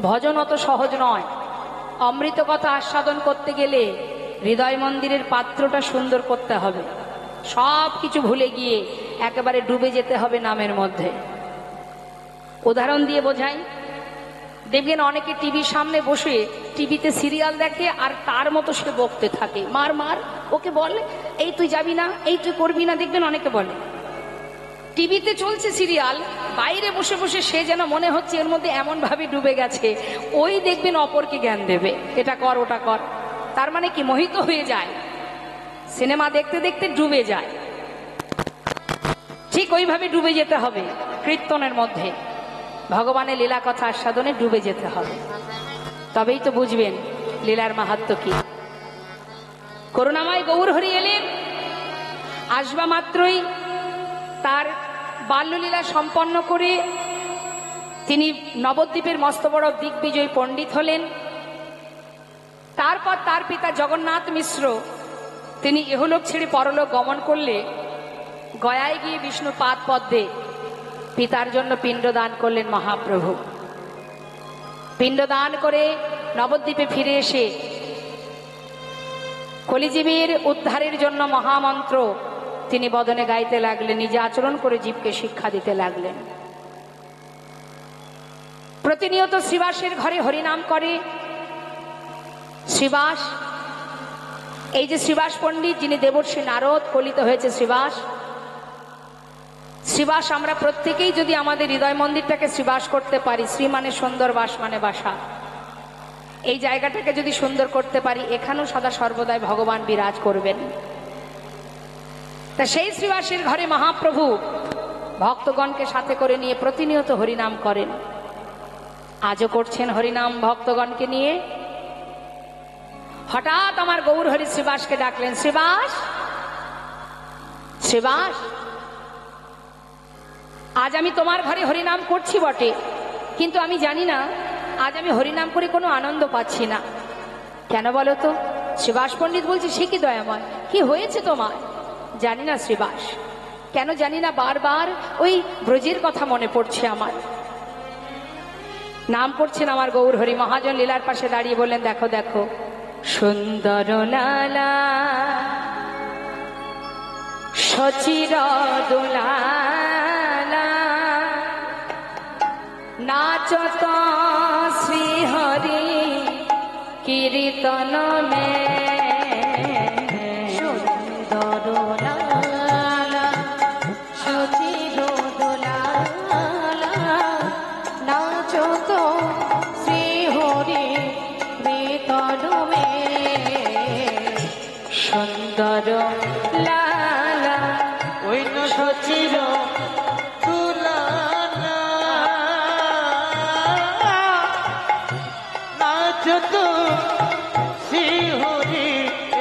ভজন অত সহজ নয়। অমৃত কথা আস্বাদন করতে গেলে হৃদয় মন্দিরের পাত্রটা সুন্দর করতে হবে, সব কিছু ভুলে গিয়ে একেবারে ডুবে যেতে হবে নামের মধ্যে। উদাহরণ দিয়ে বোঝাই, দেখবেন অনেকে টিভির সামনে বসে টিভিতে সিরিয়াল দেখে আর তার মতো সে বকতে থাকে, মার মার, ওকে বলে এই তুই যাবি না, এই তুই করবি না। দেখবেন অনেকে বলে টিভিতে চলছে সিরিয়াল, বাইরে বসে বসে সে যেন মনে হচ্ছে এর মধ্যে এমন ভাবে ডুবে গেছে, ওই দেখবেন অপরকে জ্ঞান দেবে, এটা কর ওটা কর। তার মানে কি মোহিত হয়ে যায়, সিনেমা দেখতে দেখতে ডুবে যায়। ঠিক ওইভাবে ডুবে যেতে হবে কীর্তনের মধ্যে, ভগবানের লীলা কথা আস্বাদনে ডুবে যেতে হবে, তবেই তো বুঝবেন লীলার মাহাত্ম্য কি। করুণাময় গৌরহরি এলেন, আসবা মাত্রই তার বাল্যলীলা সম্পন্ন করে তিনি নবদ্বীপের মস্ত বড় দিগ্বিজয়ী পণ্ডিত হলেন। তারপর তার পিতা জগন্নাথ মিশ্র তিনি ইহলোক ছেড়ে পরলোক গমন করলে গয়ায় গিয়ে বিষ্ণু পাদ পদ্মে পিতার জন্য পিণ্ডদান করলেন মহাপ্রভু। পিণ্ডদান করে নবদ্বীপে ফিরে এসে কলিজীবের উদ্ধারের জন্য মহামন্ত্র তিনি বদনে গাইতে লাগলেন, নিজে আচরণ করে জীবকে শিক্ষা দিতে লাগলেন। প্রতিনিয়ত শ্রীবাসের ঘরে হরিনাম করে। শ্রীবাস, এই যে শ্রীবাস পণ্ডিত যিনি দেবর্ষী নারদ কলিত হয়েছে শ্রীবাস, শ্রীবাস আমরা প্রত্যেকেই যদি আমাদের হৃদয় মন্দিরটাকে শ্রীবাস করতে পারি, শ্রী মানে সুন্দর, বাস মানে বাসা, এই জায়গাটাকে যদি সুন্দর করতে পারি, এখানেও সদা সর্বদাই ভগবান বিরাজ করবেন। তা সেই শ্রীবাসের ঘরে মহাপ্রভু ভক্তগণকে সাথে করে নিয়ে প্রতিনিয়ত হরিনাম করেন, আজও করছেন হরিনাম ভক্তগণকে নিয়ে। হঠাৎ আমার গৌরহরি শ্রীবাসকে ডাকলেন, শ্রীবাস, শ্রীবাস, আজ আমি তোমার ঘরে হরিনাম করছি বটে, কিন্তু আমি জানি না আজ আমি হরিনাম করে কোনো আনন্দ পাচ্ছি না। কেন বলো তো? শ্রীবাস পণ্ডিত বলছে, সে কি দয়াময়, কি হয়েছে তোমার? জানি না শ্রীবাস, কেন জানি না বারবার ওই ব্রজের কথা মনে পড়ছে আমার। নাম পড়ছেন আমার গৌরহরি। মহাজন লীলার পাশে দাঁড়িয়ে বললেন, দেখো দেখো সুন্দর লালা সচির দোলালা নাচত শ্রীহরি কীর্তন মে, সুন্দর লালা সচির দোলালা নাচত শ্রীহরি কীর্তন মে, সুন্দর লালা ওই সচির দোলালা নাচত শ্রীহরি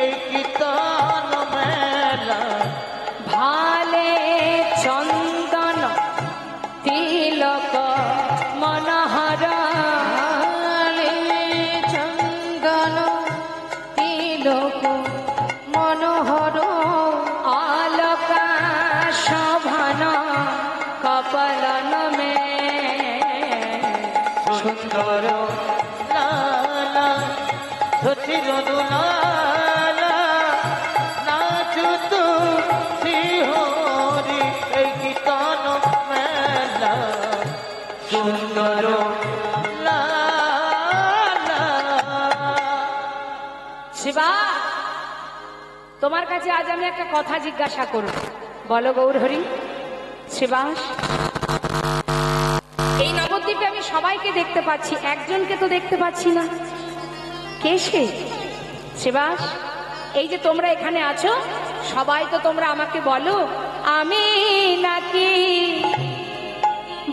এই কীর্তন মেলা, ভালে চন্দন তিলক মনোহর, চন্দন তিলক মনোহর, আলকা শোভন কপলন মে, সুন্দর লালা সচির দোলালা নাচত শ্রীহরি এই কীর্তন মেলা, সুন্দর লালা। শিবা, তোমার কাছে আজ আমি একটা কথা জিজ্ঞাসা করব, বলো গৌরহরি। শ্রীবাস, এই নবদ্বীপে আমি সবাইকে দেখতে পাচ্ছি, একজনকে তো দেখতে পাচ্ছি না, কে সে? শ্রীবাস, এই যে তোমরা এখানে আছো সবাই, তো তোমরা আমাকে বলো আমি নাকি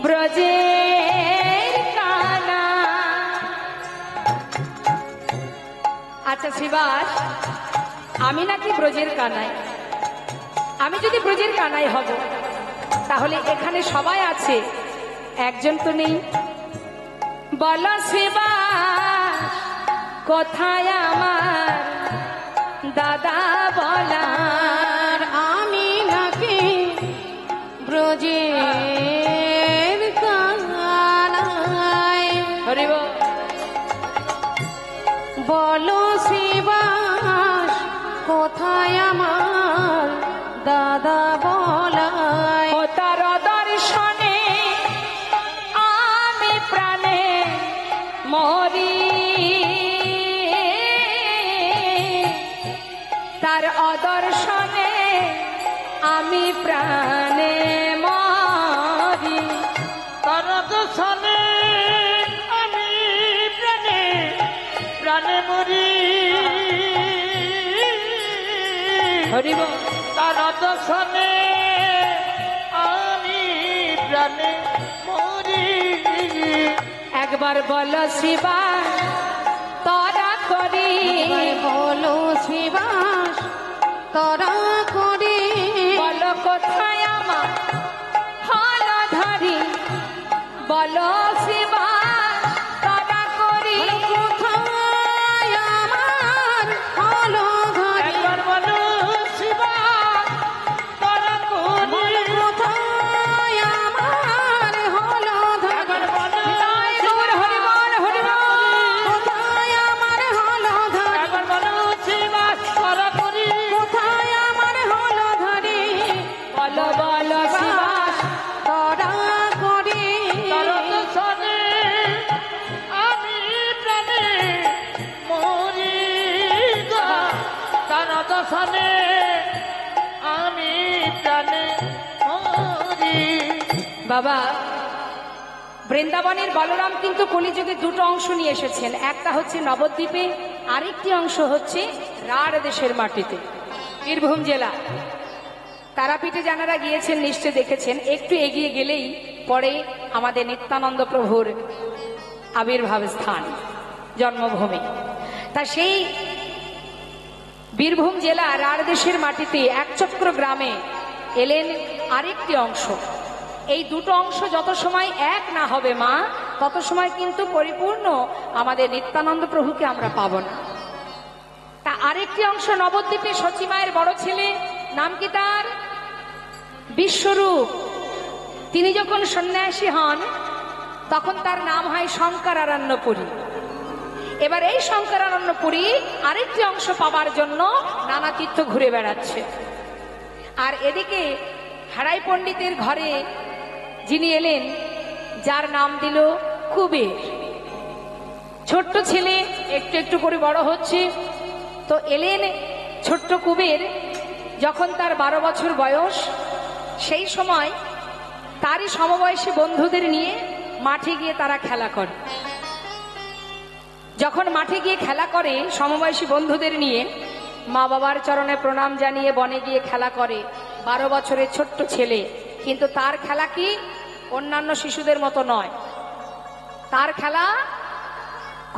ব্রজের কানা? আচ্ছা শ্রীবাস, আমি নাকি ব্রজের কানাই? আমি যদি ব্রজের কানাই হব, তাহলে এখানে সবাই আছে, একজন তো নেই। বলো শ্রীবাস, কোথায় আমার দাদা বলার? আমি নাকি ব্রজের কানাই? হরি বল। আমি প্রাণে মরি, তার দর্শনে আমি প্রাণে প্রাণে মরি। হরিব তার দর্শনে আমি প্রাণে মরি। একবার বলো শিবাস তরা করি, বলো শিবাস তরা করি, বলো কোথায় আমার হল ধরি, বলো শিবাস তরা করি, কোথায় আমার হলো ঘরে, একবার বলো শিবা তারা করি। কোথায় আমার হলো ঘরে, একবার বলো জয় গৌর হরিবল হরিবল। কোথায় আমার হলো ঘরে, একবার বলো শিবা তারা করি। কোথায় আমার হলো ঘরে, বলো বলো শিবাস তরা করি, তার দর্শনে আমি প্রাণে মরি গো। তার দর্শনে আমি প্রাণে মরি। বাবা বৃন্দাবনের বলরাম কিন্তু কলিযুগে দুটো অংশ নিয়ে এসেছেন, একটা হচ্ছে নবদ্বীপে, আরেকটি অংশ হচ্ছে রাঢ় দেশের মাটিতে, বীরভূম জেলা। তারাপীঠে যারা গিয়েছেন নিশ্চয় দেখেছেন, একটু এগিয়ে গেলেই পরে আমাদের নিত্যানন্দ প্রভুর আবির্ভাব স্থান, জন্মভূমি। তা সেই বীরভূম জেলা রাঢ় দেশের মাটিতে একচক্র গ্রামে এলেন আরেকটি অংশ। এই দুটো অংশ যত সময় এক না হবে মা, তত সময় কিন্তু পরিপূর্ণ আমাদের নিত্যানন্দ প্রভুকে আমরা পাব না। তা আরেকটি অংশ নবদ্বীপে সচিমায়ের বড় ছেলে, নাম কি তার? বিশ্বরূপ। তিনি যখন সন্ন্যাসী হন তখন তার নাম হয় শঙ্করারণ্যপুরী। এবার এই শঙ্করারণ্যপুরী আরেকটি অংশ পাবার জন্য নানা তীর্থ ঘুরে বেড়াচ্ছে। আর এদিকে হারাই পণ্ডিতের ঘরে যিনি এলেন, যার নাম দিল কুবের। ছোট্ট ছেলে একটু একটু করে বড় হচ্ছে, তো এলেন ছোট্ট কুবের। যখন তার 12 বছর বয়স, সেই সময় তারই সমবয়সী বন্ধুদের নিয়ে মাঠে গিয়ে তারা খেলা করে। যখন মাঠে গিয়ে খেলা করে সমবয়সী বন্ধুদের নিয়ে, মা বাবার চরণে প্রণাম জানিয়ে বনে গিয়ে খেলা করে 12 বছরের ছোট্ট ছেলে। কিন্তু তার খেলা কি অন্যান্য শিশুদের মতো নয়। তার খেলা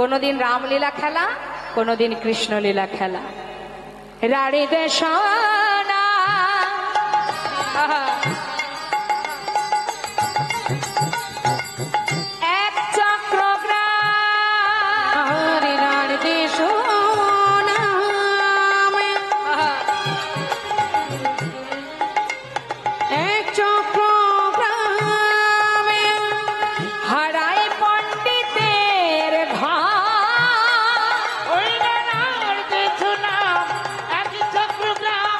কোনোদিন রামলীলা খেলা, কোনোদিন কৃষ্ণলীলা খেলা। রাড়ি দেশনা এক চক্রগ্রাম, হরে রার দেশ এক চক্রগ্রামে, হারাই পণ্ডিতের ঘর, ওই নানার কিছু নাম এক চক্রগ্রাম,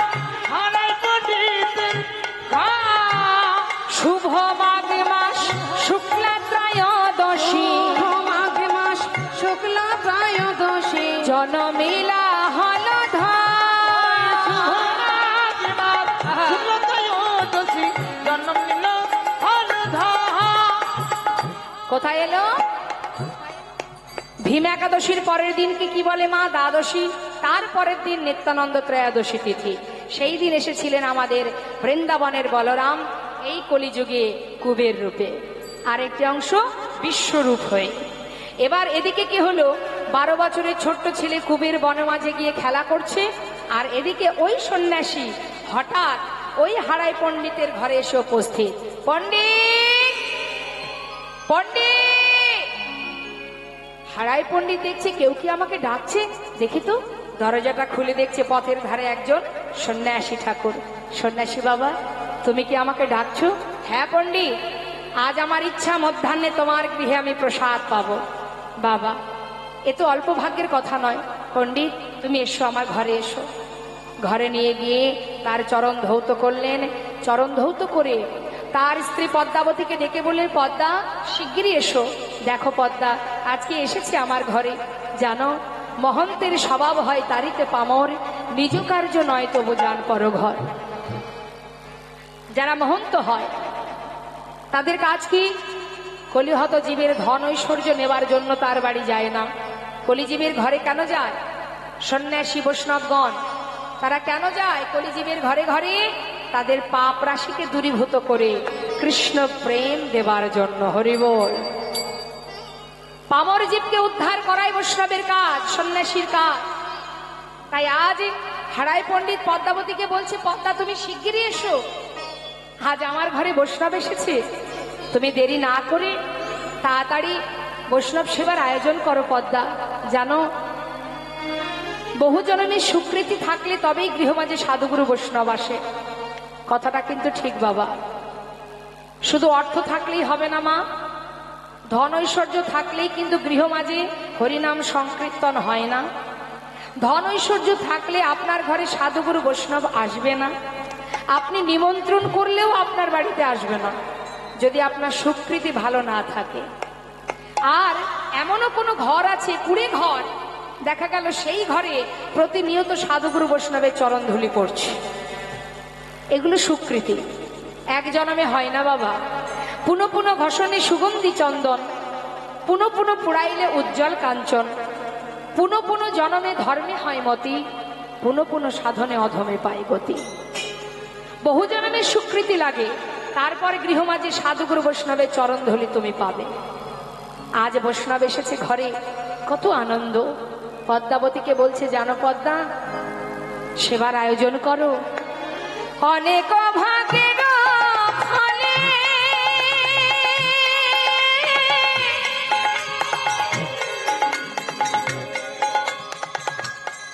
হারাই পণ্ডিতের ঘর। শুভ মাঘ মাস শুক্লা ত্রয়োদশী, মাঘ মাস শুক্লা ত্রয়োদশী, জনমিলা হল কোথায় এলো? ভীম একাদশীর পরের দিনকে কি বলে মা? দ্বাদশী। তার পরের দিন নিত্যানন্দ ত্রয়োদশী তিথি। সেই দিন এসেছিলেন আমাদের বৃন্দাবনের বলরাম এই কলিযুগে কুবের রূপে, আর একটি অংশ বিশ্বরূপ হয়ে। এবার এদিকে কি হলো, 12 বছরের ছোট্ট ছেলে কুবের বনে মাঝে গিয়ে খেলা করছে, আর এদিকে ওই সন্ন্যাসী হঠাৎ ওই হারাই পণ্ডিতের ঘরে এসে উপস্থিত। পণ্ডিত, পণ্ডিত! হারাই পণ্ডিত দেখছে কেউ কি আমাকে ডাকছে, দেখি তো। দরজাটা খুলে দেখছে পথের ধারে একজন সন্ন্যাসী ঠাকুর। সন্ন্যাসী বাবা, তুমি কি আমাকে ডাকছো? হ্যাঁ পণ্ডিত, আজ আমার ইচ্ছা মধ্যাহ্নে তোমার গৃহে আমি প্রসাদ পাবো। বাবা, এ তো অল্প ভাগ্যের কথা নয়। পণ্ডিত, তুমি এসো, আমার ঘরে এসো। ঘরে নিয়ে গিয়ে তার চরণ ধৌত করলেন। চরণ ধৌত করে তার স্ত্রী পদ্মাবতীকে ডেকে বললেন, পদ্মা শিগগিরই এসো। দেখো পদ্মা, আজকে এসেছে আমার ঘরে। জানো, মহন্তের স্বভাব হয় তারিতে পামর, নিজ কার্য নয় তবু জান পর ঘর। যারা মহন্ত হয় তাদের কাজ কি? কলিহত জীবের ধন ঐশ্বর্য নেবার জন্য তার বাড়ি যায় না। কলিজীবের ঘরে কেন যায়? সন্ন্যাসী বৈষ্ণবগণ তারা কেন যায় কলিজীবের ঘরে ঘরে? তাদের পাপ রাশিকে দূরীভূত করে কৃষ্ণ প্রেম দেবার জন্য। হরি বল। পামর জীবকে উদ্ধার করাই বৈষ্ণবের কাজ, সন্ন্যাসীর কাজ। তাই আজ হারাই পণ্ডিত পদ্মাবতীকে বলছে, পদ্মা তুমি শিগগিরই এসো, আজ আমার ঘরে বৈষ্ণব এসেছে, তুমি দেরি না করে তাড়াতাড়ি বৈষ্ণব সেবার আয়োজন করো পদ্মা। জানো, বহু জনমের স্বীকৃতি থাকলে তবেই গৃহমাঝে সাধুগুরু বৈষ্ণব আসে। কথাটা কিন্তু ঠিক বাবা। শুধু অর্থ থাকলেই হবে না মা, ধন ঐশ্বর্য থাকলেই কিন্তু গৃহমাঝে হরিনাম সংকীর্তন হয় না। ধন ঐশ্বর্য থাকলে আপনার ঘরে সাধুগুরু বৈষ্ণব আসবে না। আপনি নিমন্ত্রণ করলেও আপনার বাড়িতে আসবে না যদি আপনার স্বীকৃতি ভালো না থাকে। আর এমনও কোনো ঘর আছে, কুড়ে ঘর, দেখা গেল সেই ঘরে প্রতিনিয়ত সাধুগুরু বৈষ্ণবের চরণ ধুলি পড়ছে। এগুলো স্বীকৃতি, এক জনমে হয় না বাবা। পুনঃ পুনঃ ঘষণে সুগন্ধি চন্দন, পুনঃ পুনঃ পুড়াইলে উজ্জ্বল কাঞ্চন। পুনঃ পুনঃ জনমে ধর্মে হয় মতি, পুনঃ পুনঃ সাধনে অধমে পায় গতি। বহু জনমের স্বীকৃতি লাগে, তারপরে গৃহমাঝে সাধুগুরু বৈষ্ণবের চরণ ধুলি তুমি পাবে। আজ বৈষ্ণব এসেছে ঘরে, কত আনন্দ। পদ্মাবতীকে বলছে, জানো পদ্মা, সেবার আয়োজন করো। অনেক ভাগের ফলে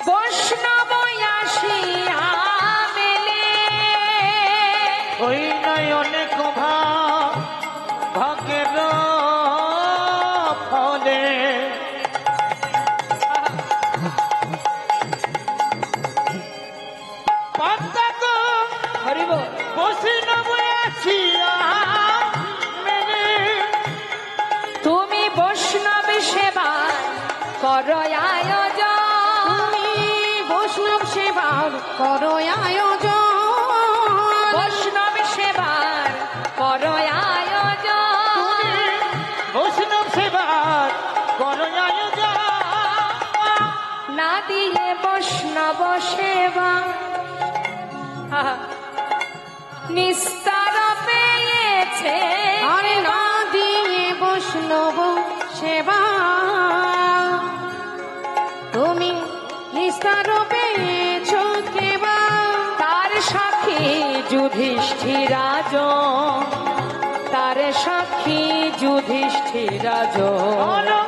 বৈষ্ণব আসিয়া মেলে, ওই নয় অনেক ভাগের ফলে পদ্মা গো হরি বল। বৈষ্ণব আসিয়া মেলে। তুমি বৈষ্ণব সেবা করো আয়োজন, তুমি বৈষ্ণব সেবার করো আয়োজন, বৈষ্ণব সেবার করো আয়োজন। বৈষ্ণব সেবার করো আয়োজন। না দিয়ে বৈষ্ণব সেবা নিস্তার পেয়েছে। আরে না দিয়ে বৈষ্ণব সেবা তুমি নিস্তার পেয়েছ কেবা। তার সাক্ষী যুধিষ্ঠিরাজ, তার সাক্ষী যুধিষ্ঠিরাজ। বলো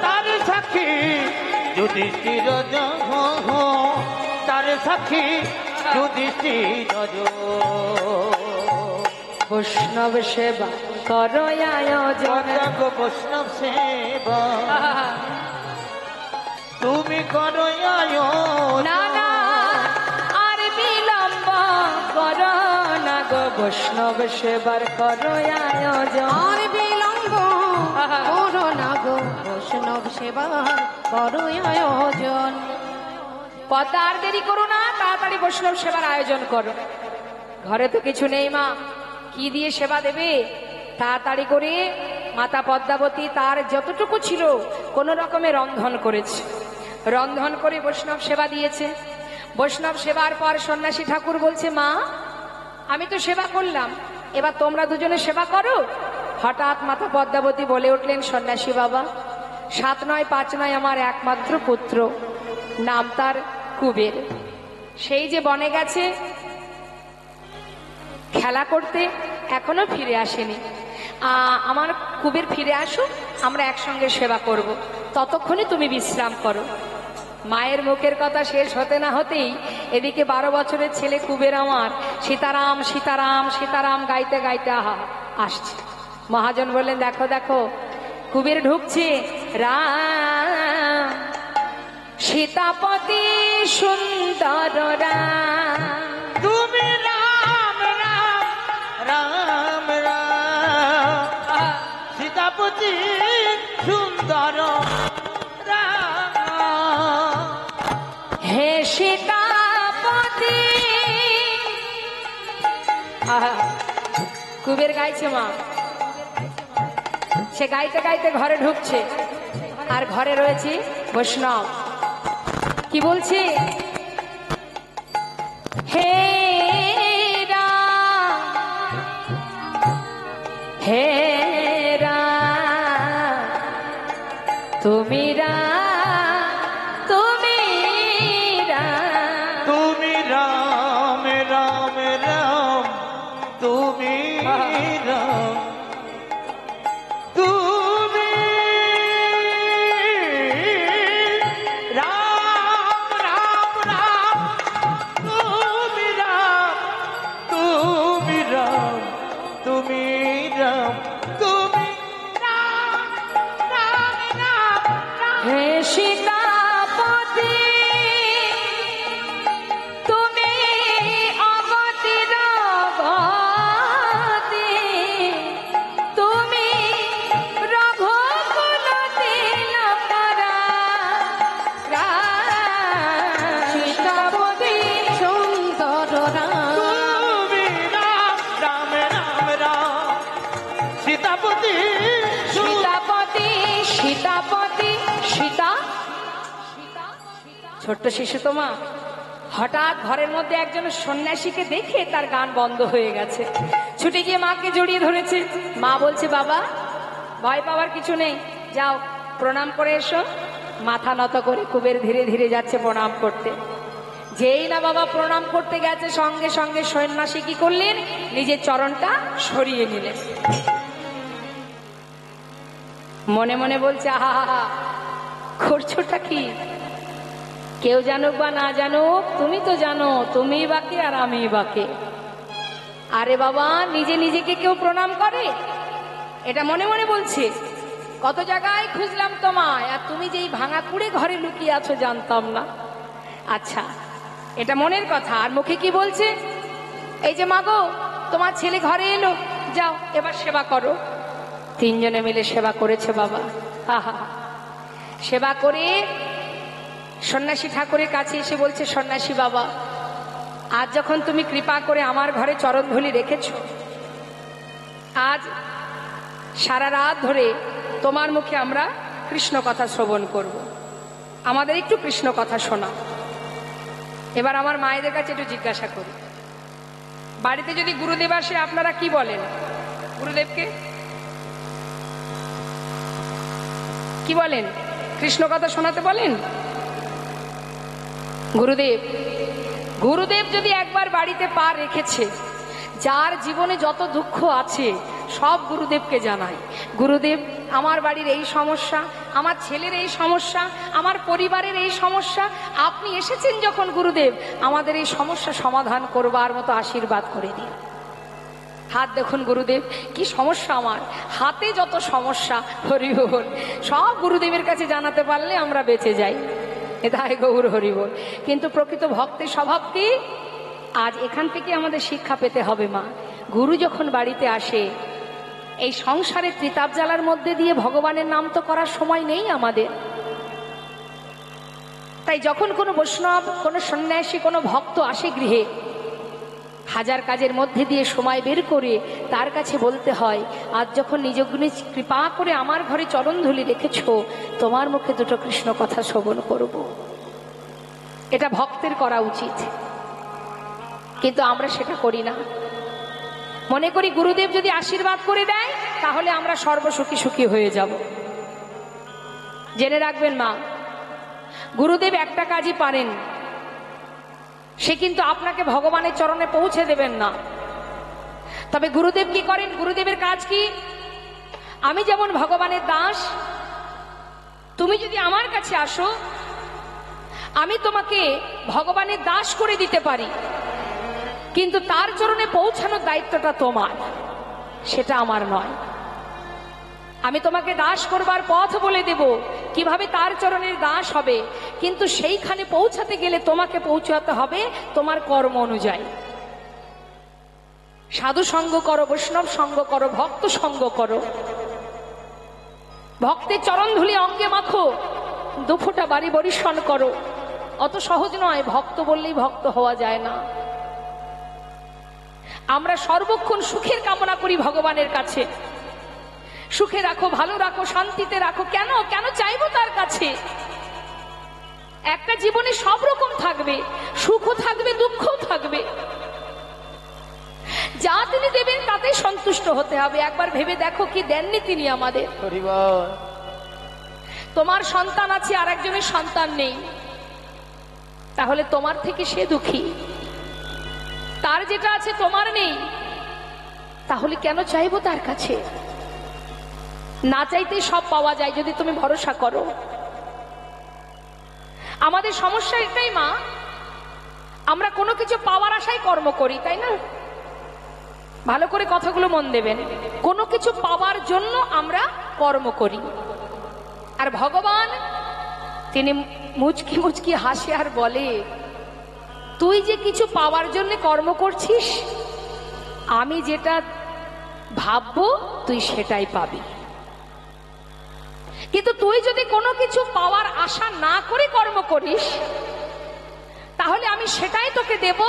তার সাক্ষী যুধিষ্ঠির, তার সাক্ষী যুধিষ্ঠির। বৈষ্ণব সেবা করো আয়োজন। গো বৈষ্ণব সেবা তুমি করো আয়োজন। না না আর বিলম্ব করো না গো, বৈষ্ণব সেবার করো আয়োজন। আর বিলম্ব করো না গো, বৈষ্ণব সেবার করো আয়োজন। পদ্মা আর দেরি করো না, তাড়াতাড়ি বৈষ্ণব সেবার আয়োজন করো। ঘরে তো কিছু নেই মা, কি দিয়ে সেবা দেবে? তাড়াতাড়ি করে মাতা পদ্মাবতী তার যতটুকু ছিল কোন রকমে রন্ধন করেছে, রন্ধন করে বৈষ্ণব সেবা দিয়েছে। বৈষ্ণব সেবার পর সন্ন্যাসী ঠাকুর বলছে, মা আমি তো সেবা করলাম, এবার তোমরা দুজনে সেবা করো। হঠাৎ মাতা পদ্মাবতী বলে উঠলেন, সন্ন্যাসী বাবা, 7 নয় 5 নয় আমার একমাত্র পুত্র, নাম তার কুবের। সেই যে বনে গেছে খেলা করতে, এখনো ফিরে আসেনি। আমার কুবের ফিরে আসুক, আমরা একসঙ্গে সেবা করব, ততক্ষণে তুমি বিশ্রাম করো। মায়ের মুখের কথা শেষ হতে না হতেই এদিকে 12 বছরের ছেলে কুবের আমার সীতারাম সীতারাম সীতারাম গাইতে গাইতে আসছে। মহাজন বললেন, দেখো দেখো কুবের ঢুকছে, রাম সীতাপতি সুন্দর রাম। তুমি রাম রাম রাম রাম সীতাপতি সুন্দর রাম। হে সীতাপতি আহা, কুবের গাইছে মা, সে গাইতে গাইতে ঘরে ঢুকছে, আর ঘরে রয়েছে বৈষ্ণব। কি বলছে? হে রাম, হে রাম, তুমি রাম, তুমি রাম, তুমি রাম রাম রাম, তুমি রাম, তুমি রাম রাম রাম, তুমি রাম, তুমি রাম, তুমি রাম, তুমি রাম রাম রাম রাম। হে সীতাপতি, তুমি অগতির গতি, তুমি রঘুকুল তিলকরা সীতাপতি সুন্দর রাম, তুমি রাম রাম রাম রাম, সীতাপতি সীতাপতি, সীতাপতি, সীতা। ছোট্ট শিশু তো মা, হঠাৎ ঘরের মধ্যে একজন সন্ন্যাসীকে দেখে তার গান বন্ধ হয়ে গেছে। ছুটে গিয়ে মাকে জড়িয়ে ধরেছে। মা বলছে, বাবা ভয় পাওয়ার কিছু নেই, যাও প্রণাম করে এসো। মাথা নত করে কুবের ধীরে ধীরে যাচ্ছে প্রণাম করতে। যেই না বাবা প্রণাম করতে গেছে, সঙ্গে সঙ্গে সন্ন্যাসী কি করলেন? নিজের চরণটা সরিয়ে নিলেন। মনে মনে বলছে, আহা হা হা, করছোটা কি? কেউ জানুক বা না জানুক, তুমি তো জানো তুমি বাকে আর আমি বাকে। আরে বাবা, নিজে নিজেকে কেউ প্রণাম করে? এটা মনে মনে বলছে। কত জায়গায় খুঁজলাম তোমায়, আর তুমি যে এই ভাঙা কুড়ে ঘরে লুকিয়ে আছো জানতাম না। আচ্ছা, এটা মনের কথা। আর মুখে কি বলছে? এই যে মাগো, তোমার ছেলে ঘরে এলো, যাও এবার সেবা করো। তিনজনে মিলে সেবা করেছে বাবা। আহা, সেবা করে সন্ন্যাসী ঠাকুরের কাছে এসে বলছে, সন্ন্যাসী বাবা, আজ যখন তুমি কৃপা করে আমার ঘরে চরণধুলি রেখেছ, আজ সারা রাত ধরে তোমার মুখে আমরা কৃষ্ণ কথা শ্রবণ করব। আমাদের একটু কৃষ্ণ কথা শোনা। এবার আমার মায়েদের কাছে একটু জিজ্ঞাসা করি, বাড়িতে যদি গুরুদেব আসে আপনারা কি বলেন? গুরুদেবকে কি বলেন? কৃষ্ণ কথা শোনাতে বলেন? গুরুদেব, গুরুদেব যদি একবার বাড়িতে পা রেখেছে, যার জীবনে যত দুঃখ আছে সব গুরুদেবকে জানায়। গুরুদেব, আমার বাড়ির এই সমস্যা, আমার ছেলের এই সমস্যা, আমার পরিবারের এই সমস্যা, আপনি এসেছেন যখন গুরুদেব, আমাদের এই সমস্যা সমাধান করবার মতো আশীর্বাদ করে দিন। হাত দেখুন গুরুদেব, কি সমস্যা আমার, হাতে যত সমস্যা, হরি বল, সব গুরুদেবের কাছে জানাতে পারলে আমরা বেঁচে যাই। এটাই গৌর হরি বল। কিন্তু প্রকৃত ভক্তের স্বভাব কি? আজ এখান থেকে আমাদের শিক্ষা পেতে হবে মা। গুরু যখন বাড়িতে আসে, এই সংসারে ত্রিতাপ জ্বালার মধ্যে দিয়ে ভগবানের নাম তো করার সময় নেই আমাদের। তাই যখন কোনো বৈষ্ণব, কোনো সন্ন্যাসী, কোনো ভক্ত আসে গৃহে, হাজার কাজের মধ্যে দিয়ে সময় বের করে তার কাছে বলতে হয়, আজ যখন নিজগুণে কৃপা করে আমার ঘরে চরণধুলি রেখেছ, তোমার মুখে দুটো কৃষ্ণ কথা শ্রবণ করব। এটা ভক্তের করা উচিত, কিন্তু আমরা সেটা করি না। মনে করি গুরুদেব যদি আশীর্বাদ করে দেয় তাহলে আমরা সর্বসুখী সুখী হয়ে যাব। জেনে রাখবেন মা, গুরুদেব একটা কাজই পারেন, সে কিন্তু আপনাকে ভগবানের চরণে পৌঁছে দেবেন না। তবে গুরুদেব কি করেন? গুরুদেবের কাজ কি? আমি যেমন ভগবানের দাস, তুমি যদি আমার কাছে আসো, আমি তোমাকে ভগবানের দাস করে দিতে পারি, কিন্তু তার চরণে পৌঁছানোর দায়িত্বটা তোমার, সেটা আমার নয়। আমি তোমাকে দাস করবার পথ বলে দেব, কিভাবে তার চরণের দাস হবে, কিন্তু সেইখানে পৌঁছাতে গেলে তোমাকে পৌঁছাতে হবে তোমার কর্ম অনুযায়ী। সাধু সঙ্গ করো, বৈষ্ণব সঙ্গ করো, ভক্ত সঙ্গ করো, ভক্তের চরণধুলি অঙ্গে মাখো, দুফোঁটা বাড়ি বরিশন করো। অত সহজ নয়, ভক্ত বললেই ভক্ত হওয়া যায় না। আমরা সর্বক্ষণ সুখের কামনা করি ভগবানের কাছে, সুখে রাখো, ভালো রাখো, শান্তিতে রাখো। কেন কেন চাইবো তার কাছে? একটা জীবনে সব রকম থাকবে, সুখও থাকবে, দুঃখও থাকবে। যা তিনি দেবেন তাতে সন্তুষ্ট হতে হবে। একবার ভেবে দেখো কি দেননি তিনি আমাদের। হরি বল। তোমার সন্তান আছে, আর একজনের সন্তান নেই, তাহলে তোমার থেকে সে দুঃখী। তার যেটা আছে তোমার নেই, তাহলে কেন চাইবো তার কাছে? না চাইতে সব পাওয়া যায় যদি তুমি ভরসা করো। আমাদের সমস্যা এটাই মা, আমরা কোনো কিছু পাওয়ার আশায় কর্ম করি, তাই না? ভালো করে কথাগুলো মন দেবেন। কোনো কিছু পাওয়ার জন্য আমরা কর্ম করি, আর ভগবান তিনি মুচকি মুচকি হাসে আর বলে, তুই যে কিছু পাওয়ার জন্য কর্ম করছিস, আমি যেটা ভাববো তুই সেটাই পাবি। কিন্তু তুই যদি কোনো কিছু পাওয়ার আশা না করে কর্ম করিস, তাহলে আমি সেটাই তোকে দেব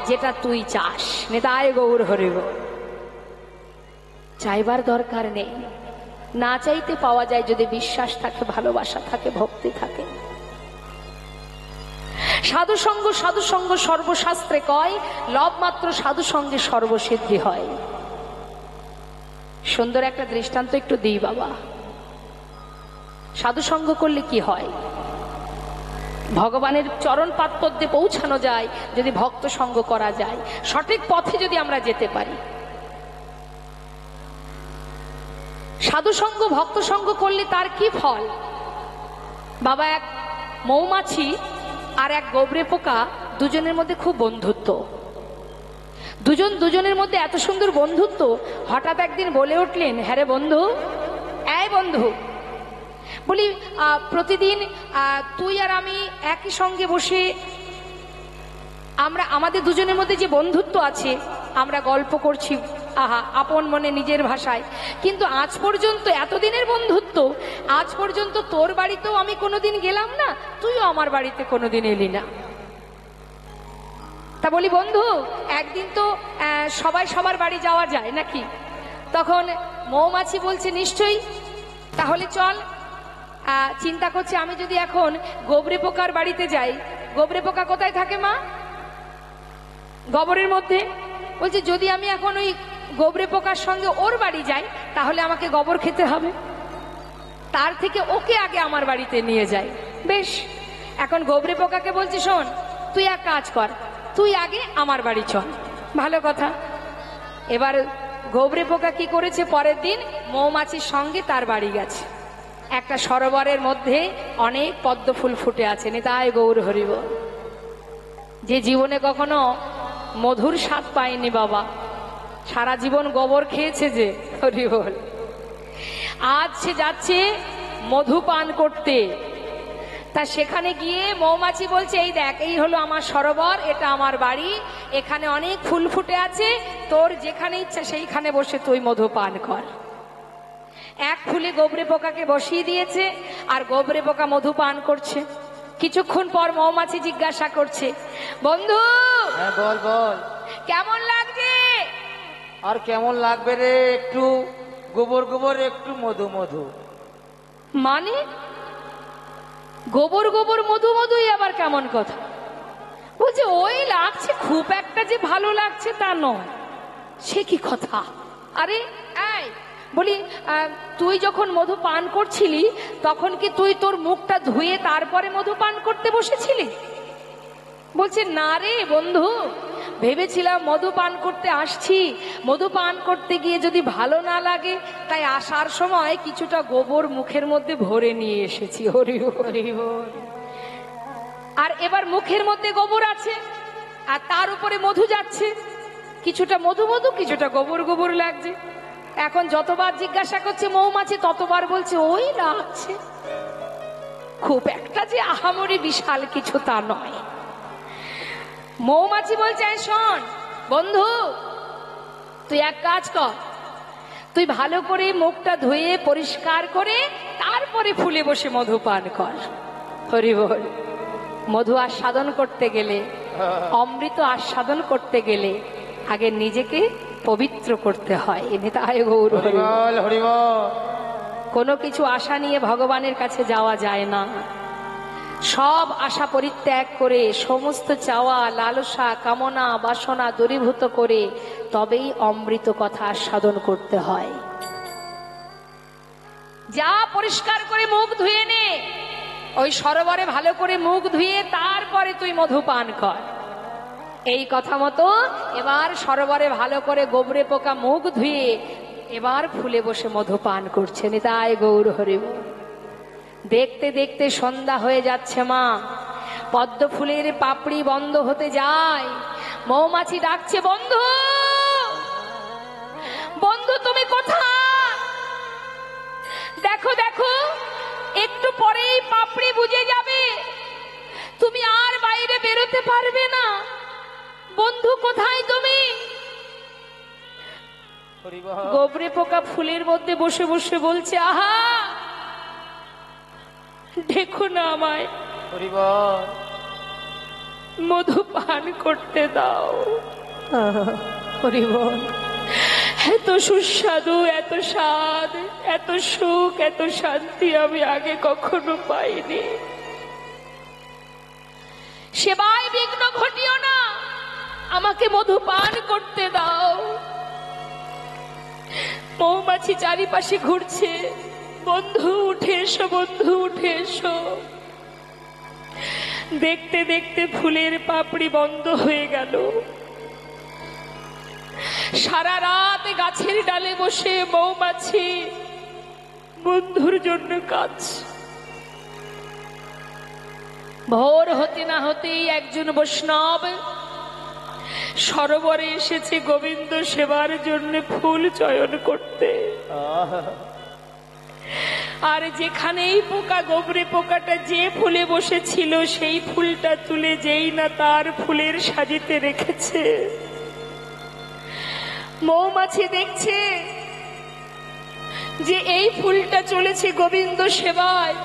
যেটা তুই চাস। নিতাই গৌর হরি বল। চাইবার দরকার নেই, না চাইতে পাওয়া যায় যদি বিশ্বাস থাকে, ভালোবাসা থাকে, ভক্তি থাকে। সাধুসঙ্গ সাধুসঙ্গ সর্বশাস্ত্রে কয়, লব মাত্র সাধুসঙ্গে সর্বসিদ্ধি হয়। সুন্দর একটা দৃষ্টান্ত একটু দিই বাবা। সাধুসঙ্গ করলে কি হয়? ভগবানের চরণ পাদপদ্মে পৌঁছানো যায় যদি ভক্ত সঙ্গ করা যায়, সঠিক পথে যদি আমরা যেতে পারি। সাধুসঙ্গ ভক্ত সঙ্গ করলে তার কি ফল বাবা? এক মৌমাছি আর এক গোবরে পোকা, দুজনের মধ্যে খুব বন্ধুত্ব। দুজনের মধ্যে এত সুন্দর বন্ধুত্ব, হঠাৎ একদিন বলে উঠলেন, হ্যাঁ রে বন্ধু, এই বন্ধু, বলি প্রতিদিন তুই আর আমি একই সঙ্গে বসে আমরা আমাদের দুজনের মধ্যে যে বন্ধুত্ব আছে, আমরা গল্প করছি, আহা, আপন মনে নিজের ভাষায়, কিন্তু আজ পর্যন্ত এতদিনের বন্ধুত্ব, আজ পর্যন্ত তোর বাড়িতেও আমি কোনোদিন গেলাম না, তুইও আমার বাড়িতে কোনোদিন এলি না। তা বলি বন্ধু, একদিন তো সবাই সবার বাড়ি যাওয়া যায় নাকি? তখন মৌমাছি বলছে, নিশ্চয়ই, তাহলে চল। চিন্তা করছে, আমি যদি এখন গোবরে পোকার বাড়িতে যাই, গোবরে পোকা কোথায় থাকে মা? গোবরের মধ্যে। বলছে যদি আমি এখন ওই গোবরে পোকার সঙ্গে ওর বাড়ি যাই, তাহলে আমাকে গোবর খেতে হবে, তার থেকে ওকে আগে আমার বাড়িতে নিয়ে যাই। বেশ, এখন গোবরে পোকাকে বলছে, শোন, তুই এক কাজ কর, তুই আগে আমার বাড়ি চল। ভালো কথা। এবার গোবরে পোকা কি করেছে, পরের দিন মৌমাছির সঙ্গে তার বাড়ি গেছে। একটা সরোবরের মধ্যে অনেক পদ্ম ফুল ফুটে আছে। নিতাই গৌর হরি বল। যে জীবনে কখনো মধুর স্বাদ পায়নি বাবা, সারা জীবন গোবর খেয়েছে যে, হরি বল, আজ সে যাচ্ছে মধু পান করতে। তা সেখানে গিয়ে মৌমাছি বলছে, এই দেখ, এই হলো আমার সরোবর, এটা আমার বাড়ি, এখানে অনেক ফুল ফুটে আছে, তোর যেখানে ইচ্ছা সেইখানে বসে তুই মধু পান কর। এক ফুলে গোবরে পোকাকে বসিয়ে দিয়েছে, আর গোবরে পোকা মধু পান করছে। কিছুক্ষণ পর মৌমাছি জিজ্ঞাসা করছে, বন্ধু, হ্যাঁ বল বল, কেমন লাগছে? আর কেমন লাগবে রে, একটু গোবর গোবর, একটু মধু মধু। মানে গোবর গোবর মধু মধুই আবার কেমন কথা? বলছে ওই লাগছে, খুব একটা যে ভালো লাগছে তা নয়। সে কি কথা? আরে এই বলি, তুই যখন মধু পান করছিলি, তখন কি তুই তোর মুখটা ধুয়ে তারপরে মধু পান করতে বসেছিলি? বলছে না রে বন্ধু, ভেবেছিলাম মধু পান করতে আসছি, মধু পান করতে গিয়ে যদি ভালো না লাগে, তাই আসার সময় কিছুটা গোবর মুখের মধ্যে ভরে নিয়ে এসেছি। হরি হরি বল। আর এবার মুখের মধ্যে গোবর আছে, আর তার উপরে মধু যাচ্ছে, কিছুটা মধু মধু, কিছুটা গোবর গোবর লাগছে। এখন যতবার জিজ্ঞাসা করছে মৌমাছি, ততবার বলছে ওই লাগছে, খুব একটা যে আহামরি বিশাল কিছু তা নয়। মৌমাছি বলছে, শোন বন্ধু, তুই এক কাজ কর, তুই ভালো করে মুখটা ধুয়ে পরিষ্কার করে তারপরে ফুলে বসে মধু পান কর। হরি বল। মধু আস্বাদন করতে গেলে, অমৃত আস্বাদন করতে গেলে আগে নিজেকে পবিত্র করতে হয়। নিতাই গৌর হরি বল। হরিবল হরিবল। কোনো কিছু আশা নিয়ে ভগবানের কাছে যাওয়া যায় না। সব আশা পরিত্যাগ করে, সমস্ত চাওয়া লালসা কামনা বাসনা দূরীভূত করে তবেই অমৃত কথা আস্বাদন করতে হয়। যা পরিষ্কার করে মুখ ধুয়ে নে, ওই সরোবরে ভালো করে মুখ ধুয়ে তারপরে তুই মধু পান কর। এই কথা মতো এবার সরোবরে ভালো করে গোবরে পোকা মুখ ধুয়ে এবার ফুলে বসে মধু পান করছে। নিতাই গৌর হরি বল। দেখতে দেখতে সন্ধ্যা হয়ে যাচ্ছে মা, পদ্ম ফুলের পাপড়ি বন্ধ হতে যায়, মৌমাছি ডাকছে, বন্ধু বন্ধু তুমি কোথায়? দেখো দেখো, একটু পরেই পাপড়ি বুঝে যাবে, তুমি আর বাইরে বেরোতে পারবে না, বন্ধু কোথায় তুমি? হরিবল গোবরে পোকা ফুলের মধ্যে বসে বসে বলছে, আহা দেখো না আমায়, হরিবল। মধু পান করতে দাও। হরি বল। এত সুস্বাদু, এত স্বাদ, এত সুখ, এত শান্তি আমি আগে কখনো পাইনি। সেবায় বিঘ্ন ঘটিও না, আমাকে মধু পান করতে দাও। মৌমাছি চারিপাশে ঘুরছে, বন্ধু উঠে এসো, বন্ধু উঠে এসো। দেখতে দেখতে ফুলের পাপড়ি বন্ধ হয়ে গেল। সারা রাত গাছের ডালে বসে মৌমাছি বন্ধুর জন্য কাজ। ভোর হতে না হতেই একজন বৈষ্ণব সরোবরে এসেছে গোবিন্দ সেবার জন্য ফুল চয়ন করতে। আর যেখানেই পোকা, গোবরে পোকাটা যে ফুলে বসেছিল সেই ফুলটা তুলে যেই না তার ফুলের সাজিতে রেখেছে, মৌমাছি দেখছে যে এই ফুলটা চলেছে গোবিন্দ সেবায়,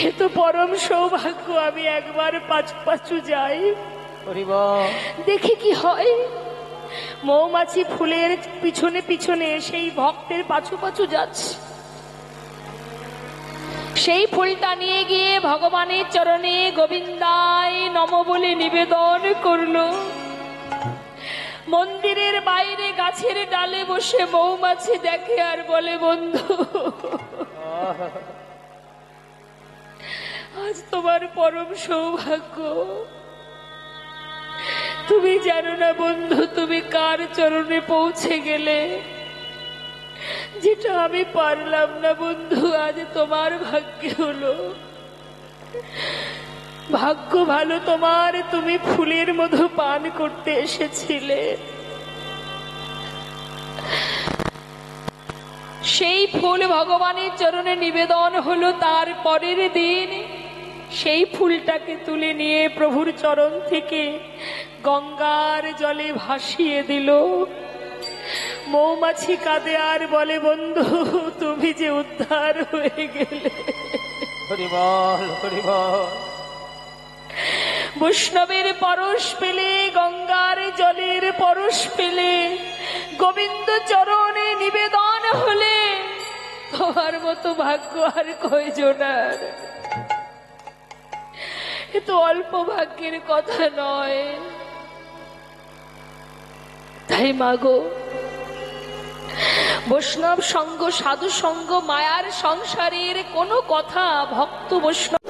এ তো পরম সৌভাগ্য, আমি একবার পাঁচু পাঁচু যাই, হরিবল। দেখি কি হয়। মৌমাছি ফুলের পিছনে পিছনে সেই ভক্তের পাছু পাছু যাচ্ছে। সেই ফুলটা নিয়ে গিয়ে ভগবানের চরণে গোবিন্দায় নম বলে নিবেদন করলো। মন্দিরের বাইরে গাছের ডালে বসে মৌমাছি দেখে আর বলে, বন্ধু আজ তোমার পরম সৌভাগ্য। তুমি জানো না বন্ধু, তুমি কার চরণে পৌঁছে গেলে, যেটা আমি পারলাম না বন্ধু, আজ তোমার ভাগ্যে হলো। ভাগ্য ভালো তোমার, তুমি ফুলের মধু পান করতে এসেছিলে। সেই ফুল ভগবানের চরণে নিবেদন হলো। তার পরের দিন সেই ফুলটাকে তুলে নিয়ে প্রভুর চরণ থেকে গঙ্গার জলে ভাসিয়ে দিল। মৌমাছি কাঁদে আর বলে, বন্ধু তুমি যে উদ্ধার হয়ে গেলে। হরিবল হরিবল। বৈষ্ণবের পরশ পেলে, গঙ্গার জলের পরশ পেলে, গোবিন্দ চরণে নিবেদন হলে তোমার মতো ভাগ্য আর কয়জনার। এ তো অল্প ভাগ্যের কথা নয়। তাই মাগো, বৈষ্ণব সঙ্গ, সাধু সঙ্গ, মায়ার সংসারের কোনো কথা ভক্ত বৈষ্ণব